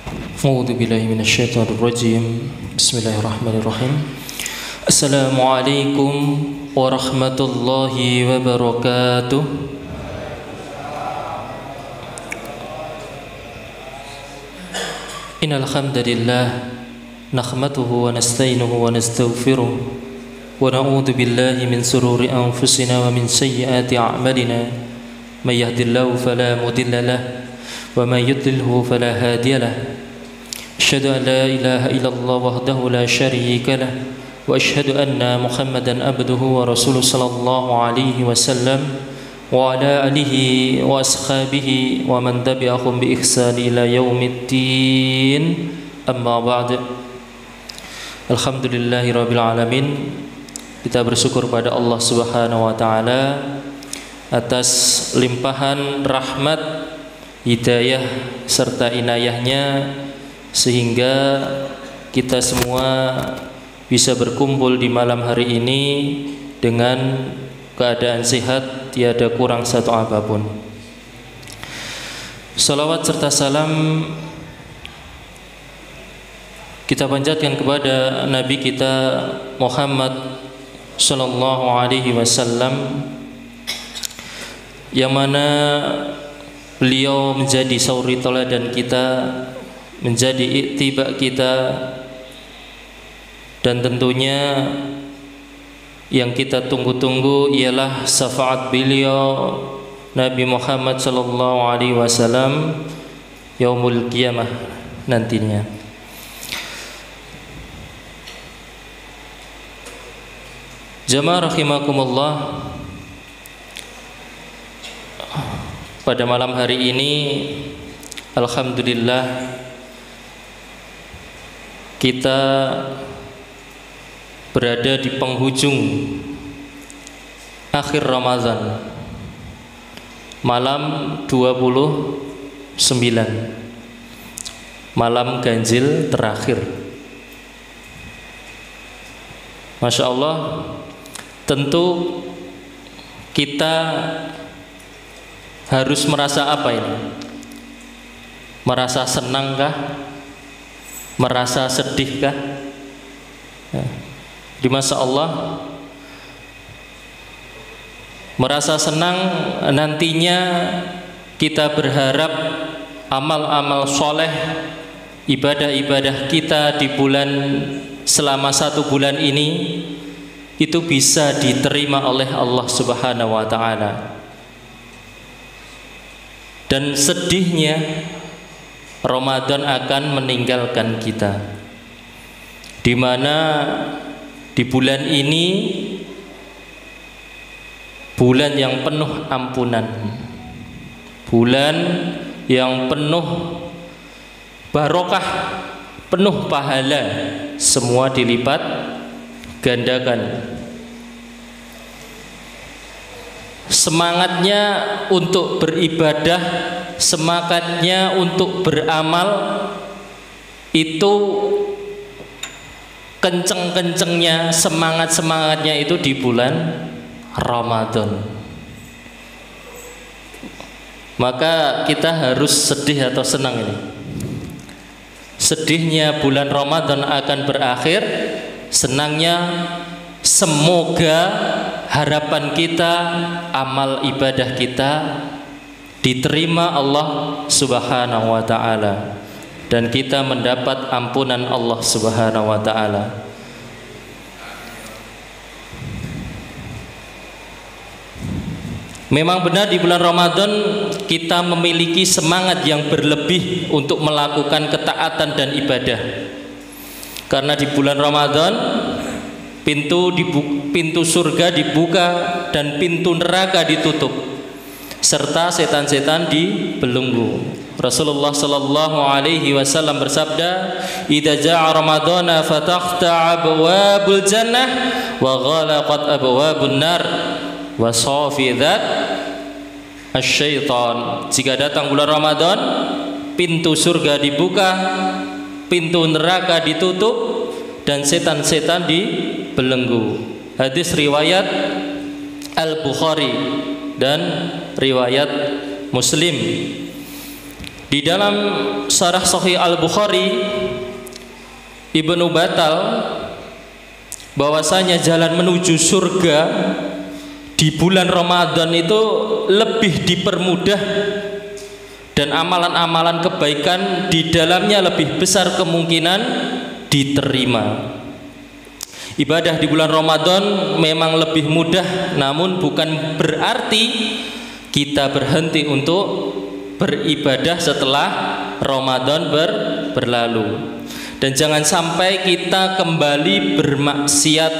A'udzu billahi minasyaitonir rajim. Bismillahirrahmanirrahim. Assalamualaikum warahmatullahi wabarakatuh. Innal hamdalillah nahmaduhu wa nasta'inuhu wa nastaghfiruh wa na'udzu billahi min shururi anfusina wa min sayyiati a'malina. May yahdihillahu fala mudilla lahu wa may yudlilhu fala hadiya lahu. أشهد أن لا إله إلا الله وحده لا شريك له وأشهد أن محمدا عبده ورسوله صلى الله عليه وسلم وعلى آله وأصحابه ومن تبعهم بإحسان إلى يوم الدين أما بعد. Alhamdulillahi Rabbil Alamin. Kita bersyukur pada Allah Subhanahu wa Ta'ala atas limpahan rahmat, hidayah serta inayahnya, sehingga kita semua bisa berkumpul di malam hari ini dengan keadaan sehat, tiada kurang satu apapun. Salawat serta salam kita panjatkan kepada Nabi kita Muhammad sallallahu alaihi wasallam, yang mana beliau menjadi suri teladan kita, menjadi ittiba kita, dan tentunya yang kita tunggu-tunggu ialah syafaat beliau Nabi Muhammad sallallahu alaihi wasallam yaumul qiyamah nantinya. Jamaah rahimakumullah, pada malam hari ini alhamdulillah kita berada di penghujung akhir Ramadan, malam 29, malam ganjil terakhir. Masya Allah, tentu kita harus merasa apa ini? Merasa senangkah? Merasa sedihkah? Di masa Allah merasa senang, nantinya kita berharap amal-amal soleh, ibadah-ibadah kita di bulan, selama 1 bulan ini itu bisa diterima oleh Allah Subhanahu wa Ta'ala. Dan sedihnya Ramadan akan meninggalkan kita, di mana di bulan ini bulan yang penuh ampunan, bulan yang penuh barokah, penuh pahala, semua dilipat gandakan. Semangatnya untuk beribadah, semangatnya untuk beramal itu kenceng-kencengnya, semangat-semangatnya itu di bulan Ramadan. Maka kita harus sedih atau senang ini? Sedihnya bulan Ramadan akan berakhir, senangnya semoga harapan kita, amal ibadah kita diterima Allah Subhanahu wa Ta'ala, dan kita mendapat ampunan Allah Subhanahu wa Ta'ala. Memang benar di bulan Ramadan kita memiliki semangat yang berlebih untuk melakukan ketaatan dan ibadah, karena di bulan Ramadan pintu surga dibuka dan pintu neraka ditutup, serta setan-setan dibelenggu. Rasulullah sallallahu alaihi wasallam bersabda, "Idza jaa Ramadana fatakhta abwabul jannah wa ghalaqat abwabun nar wa safidat asyaitan." Jika datang bulan Ramadan, pintu surga dibuka, pintu neraka ditutup, dan setan-setan dibelenggu. Hadis riwayat Al-Bukhari dan riwayat Muslim. Di dalam Syarah Sahih Al-Bukhari, Ibnu Battal bahwasanya jalan menuju surga di bulan Ramadan itu lebih dipermudah dan amalan-amalan kebaikan di dalamnya lebih besar kemungkinan diterima. Ibadah di bulan Ramadan memang lebih mudah, namun bukan berarti kita berhenti untuk beribadah setelah Ramadan berlalu. Dan jangan sampai kita kembali bermaksiat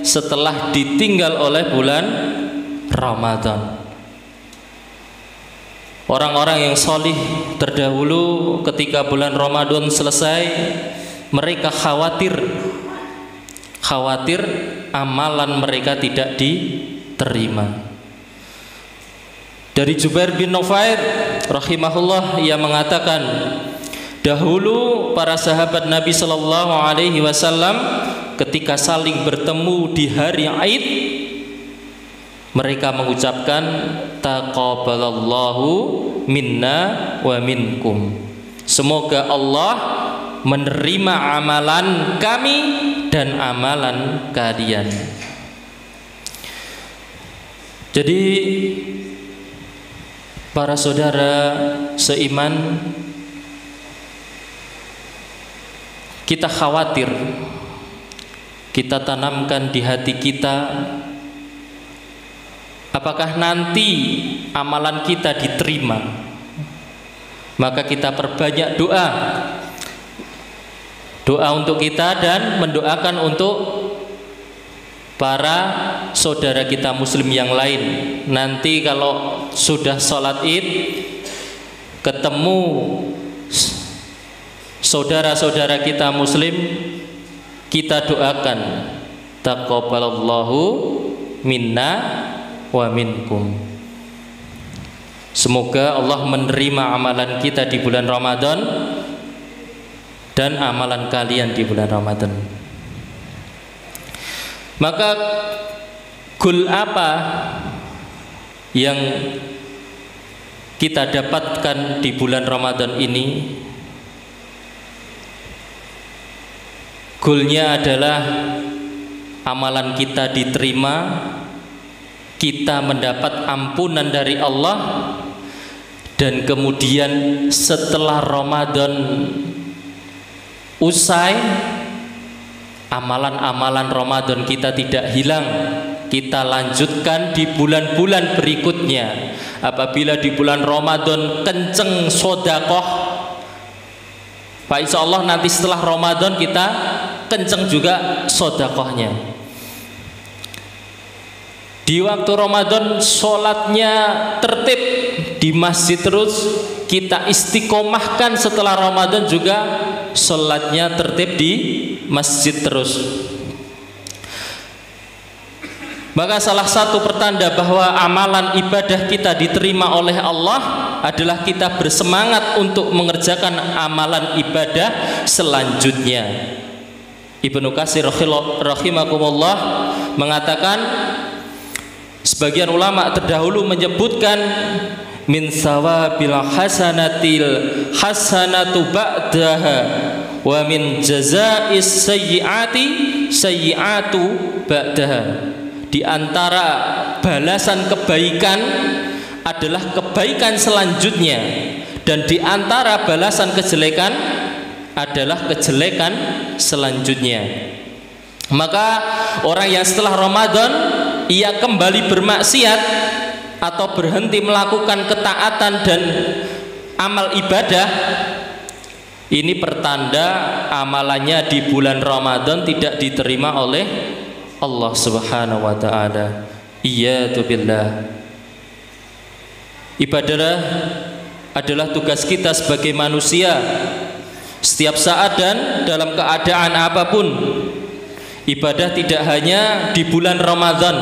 setelah ditinggal oleh bulan Ramadan. Orang-orang yang solih terdahulu ketika bulan Ramadan selesai, mereka khawatir amalan mereka tidak diterima. Dari Jubair bin Nufair rahimahullah, ia mengatakan, dahulu para sahabat Nabi Shallallahu Alaihi Wasallam ketika saling bertemu di hari Aid, mereka mengucapkan taqabbalallahu minna wa minkum. Semoga Allah menerima amalan kami dan amalan kalian. Jadi para saudara seiman, kita khawatir, kita tanamkan di hati kita, apakah nanti amalan kita diterima. Maka kita perbanyak doa untuk kita dan mendoakan untuk para saudara kita muslim yang lain. Nanti kalau sudah sholat Id, ketemu saudara-saudara kita muslim, kita doakan taqabbalallahu minna wa minkum. Semoga Allah menerima amalan kita di bulan Ramadan dan amalan kalian di bulan Ramadan. Maka goal apa yang kita dapatkan di bulan Ramadan ini? Goalnya adalah amalan kita diterima, kita mendapat ampunan dari Allah, dan kemudian setelah Ramadan usai, amalan-amalan Ramadan kita tidak hilang, kita lanjutkan di bulan-bulan berikutnya. Apabila di bulan Ramadan kenceng sodakoh, Pak, insya Allah nanti setelah Ramadan kita kenceng juga sodakohnya. Di waktu Ramadan sholatnya tertib di masjid terus, kita istiqomahkan setelah Ramadan juga sholatnya tertib di masjid terus. Maka salah satu pertanda bahwa amalan ibadah kita diterima oleh Allah adalah kita bersemangat untuk mengerjakan amalan ibadah selanjutnya. Ibnu Katsir rahimakumullah mengatakan, sebagian ulama terdahulu menyebutkan min sawabil hasanatil hasanatu ba'daha wa min jaza'is sayyiati sayyiatu ba'daha. Di antara balasan kebaikan adalah kebaikan selanjutnya, dan di antara balasan kejelekan adalah kejelekan selanjutnya. Maka orang yang setelah Ramadan ia kembali bermaksiat atau berhenti melakukan ketaatan dan amal ibadah, ini pertanda amalannya di bulan Ramadan tidak diterima oleh Allah Subhanahu wa ta'ala. Iyadu billah. Ibadah adalah tugas kita sebagai manusia setiap saat dan dalam keadaan apapun. Ibadah tidak hanya di bulan Ramadan.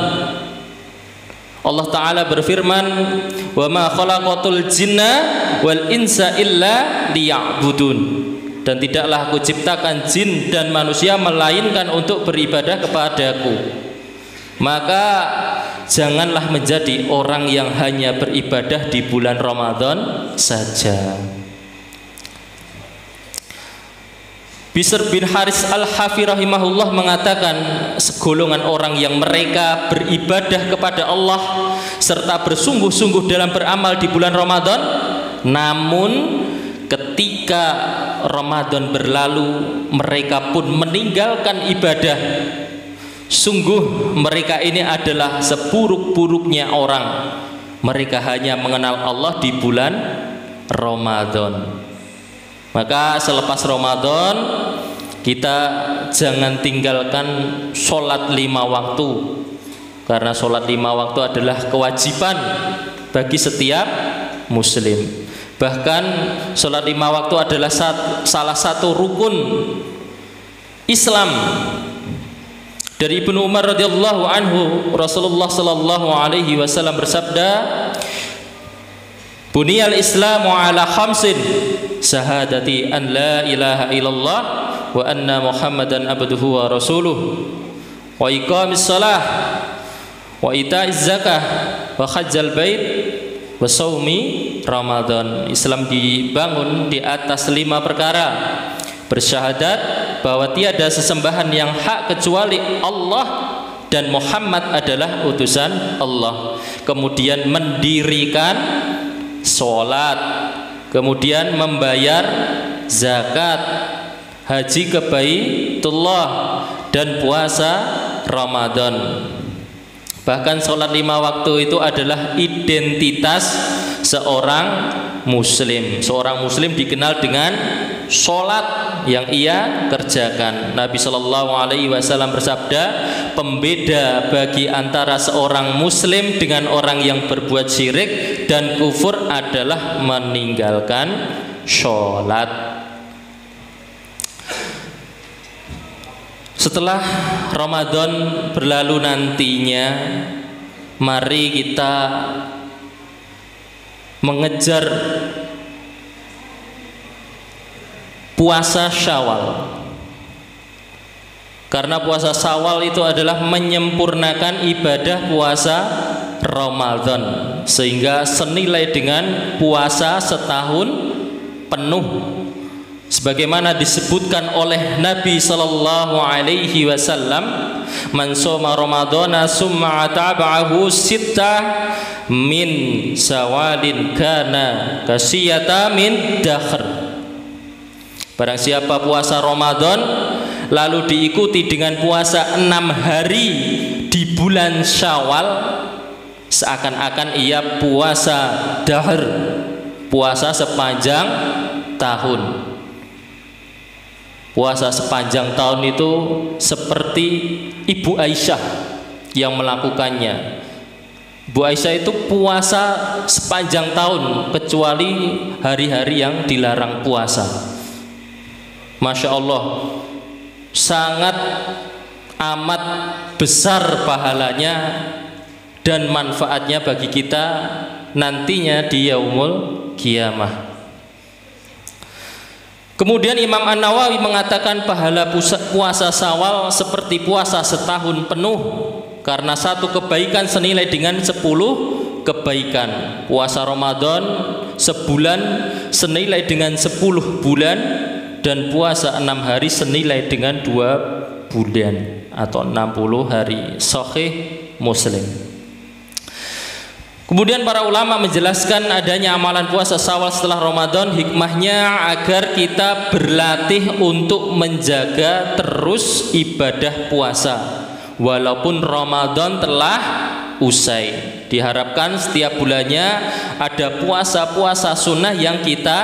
Allah Ta'ala berfirman, wa ma khalaqatul jinna wal insa illa liya'budun. Dan tidaklah aku ciptakan jin dan manusia melainkan untuk beribadah kepadaku. Maka janganlah menjadi orang yang hanya beribadah di bulan Ramadan saja. Bishr bin Haris al-Hafi rahimahullah mengatakan, segolongan orang yang mereka beribadah kepada Allah serta bersungguh-sungguh dalam beramal di bulan Ramadan, namun ketika Ramadan berlalu mereka pun meninggalkan ibadah. Sungguh mereka ini adalah seburuk-buruknya orang. Mereka hanya mengenal Allah di bulan Ramadan. Maka selepas Ramadan kita jangan tinggalkan sholat 5 waktu, karena sholat 5 waktu adalah kewajiban bagi setiap muslim. Bahkan sholat 5 waktu adalah salah satu rukun Islam. Dari Ibnu Umar radhiyallahu anhu, Rasulullah sallallahu alaihi wasallam bersabda, "Buniyal Islamu ala khamsin, syahadati an la ilaha illallah wa anna Muhammadan abduhu wa rasuluh, wa iqamis shalah, wa ita'iz zakah, wa hajjal bait, wa shaumi Ramadan." Islam dibangun di atas 5 perkara. Bersyahadat bahwa tiada sesembahan yang hak kecuali Allah dan Muhammad adalah utusan Allah. Kemudian mendirikan sholat, kemudian membayar zakat, haji ke Baitullah, dan puasa Ramadan. Bahkan sholat 5 waktu itu adalah identitas seorang muslim. Seorang muslim dikenal dengan sholat yang ia kerjakan. Nabi Shallallahu Alaihi Wasallam bersabda, pembeda bagi antara seorang muslim dengan orang yang berbuat syirik dan kufur adalah meninggalkan sholat. Setelah Ramadan berlalu nantinya, mari kita mengejar puasa Syawal. Karena puasa Syawal itu adalah menyempurnakan ibadah puasa Ramadan, sehingga senilai dengan puasa setahun penuh. Sebagaimana disebutkan oleh Nabi sallallahu alaihi wasallam, "Man shoma Ramadhana summa tabi'ahu sittah min Syawalin kana kasiyata min dahr." Barang siapa puasa Ramadan lalu diikuti dengan puasa 6 hari di bulan Syawal, seakan-akan ia puasa dahr, puasa sepanjang tahun. Puasa sepanjang tahun itu seperti Ibu Aisyah yang melakukannya. Ibu Aisyah itu puasa sepanjang tahun kecuali hari-hari yang dilarang puasa. Masya Allah, sangat amat besar pahalanya dan manfaatnya bagi kita nantinya di yaumul qiyamah. Kemudian Imam An-Nawawi mengatakan pahala puasa Syawal seperti puasa setahun penuh, karena satu kebaikan senilai dengan 10 kebaikan. Puasa Ramadan sebulan senilai dengan 10 bulan, dan puasa 6 hari senilai dengan 2 bulan atau 60 hari. Sahih Muslim. Kemudian para ulama menjelaskan adanya amalan puasa Syawal setelah Ramadan, hikmahnya agar kita berlatih untuk menjaga terus ibadah puasa walaupun Ramadan telah usai. Diharapkan setiap bulannya ada puasa-puasa sunnah yang kita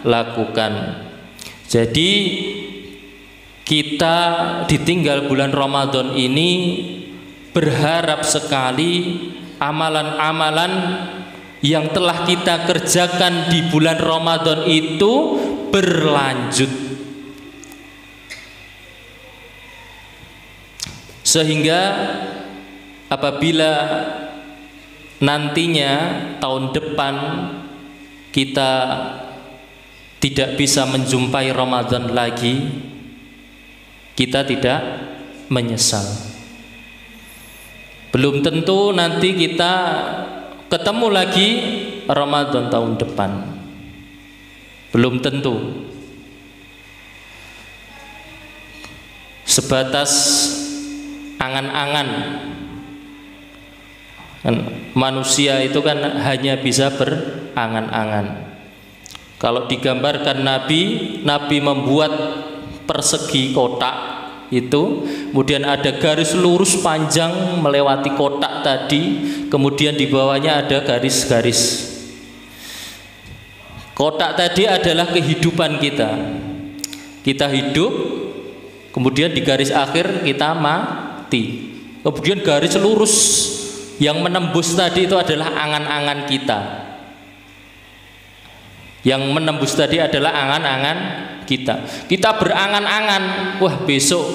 lakukan. Jadi kita ditinggal bulan Ramadan ini berharap sekali amalan-amalan yang telah kita kerjakan di bulan Ramadan itu berlanjut, sehingga apabila nantinya tahun depan kita tidak bisa menjumpai Ramadan lagi, kita tidak menyesal. Belum tentu nanti kita ketemu lagi Ramadan tahun depan. Belum tentu. sebatas angan-angan. Manusia itu kan hanya bisa berangan-angan. Kalau digambarkan Nabi membuat persegi kotak itu, kemudian ada garis lurus panjang melewati kotak tadi, kemudian di bawahnya ada garis-garis. Kotak tadi adalah kehidupan kita. Kita hidup, kemudian di garis akhir kita mati. Kemudian garis lurus yang menembus tadi itu adalah angan-angan kita. Yang menembus tadi adalah angan-angan kita. Kita berangan-angan, wah besok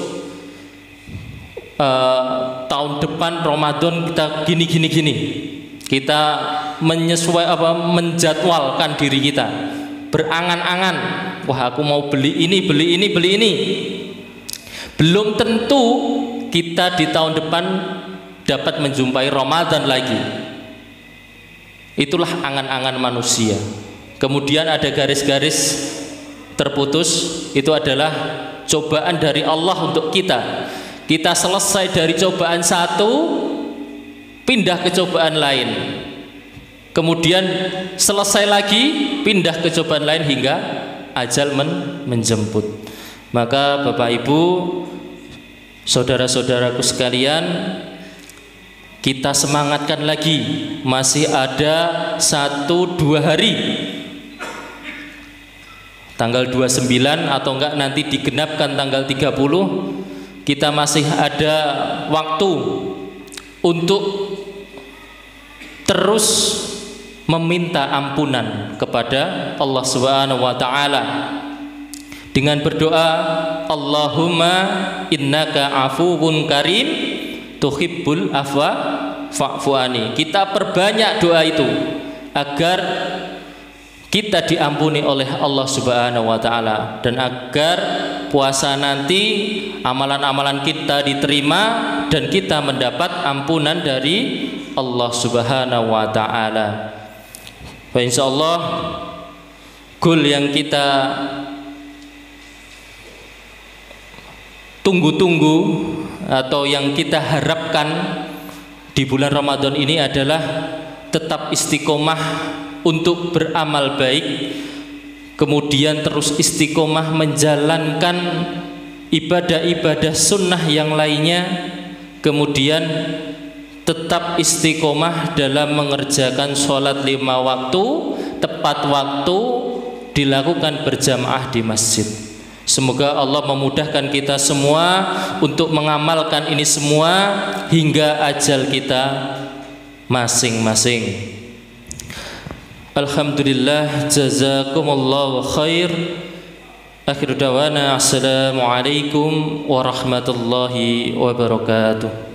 tahun depan Ramadan kita gini. Kita menjadwalkan diri kita, berangan-angan, wah aku mau beli ini. Belum tentu kita di tahun depan dapat menjumpai Ramadan lagi. Itulah angan-angan manusia. Kemudian ada garis-garis terputus, itu adalah cobaan dari Allah untuk kita. Kita selesai dari cobaan satu, pindah ke cobaan lain. Kemudian selesai lagi, pindah ke cobaan lain hingga ajal menjemput. Maka Bapak Ibu, saudara-saudaraku sekalian, kita semangatkan lagi. Masih ada 1-2 hari, tanggal 29 atau enggak nanti digenapkan tanggal 30, kita masih ada waktu untuk terus meminta ampunan kepada Allah Subhanahu wa taala dengan berdoa, Allahumma innaka afuwun karim tuhibbul afwa fa'fu anni. Kita perbanyak doa itu agar kita diampuni oleh Allah Subhanahu wa taala, dan agar puasa nanti amalan-amalan kita diterima dan kita mendapat ampunan dari Allah Subhanahu wa taala. Insyaallah goal yang kita tunggu-tunggu atau yang kita harapkan di bulan Ramadan ini adalah tetap istiqomah untuk beramal baik, kemudian terus istiqomah menjalankan ibadah-ibadah sunnah yang lainnya, kemudian tetap istiqomah dalam mengerjakan sholat 5 waktu tepat waktu, dilakukan berjamaah di masjid. Semoga Allah memudahkan kita semua untuk mengamalkan ini semua hingga ajal kita masing-masing. Alhamdulillah, jazakumullahu khair. Akhir dawana, assalamualaikum warahmatullahi wabarakatuh.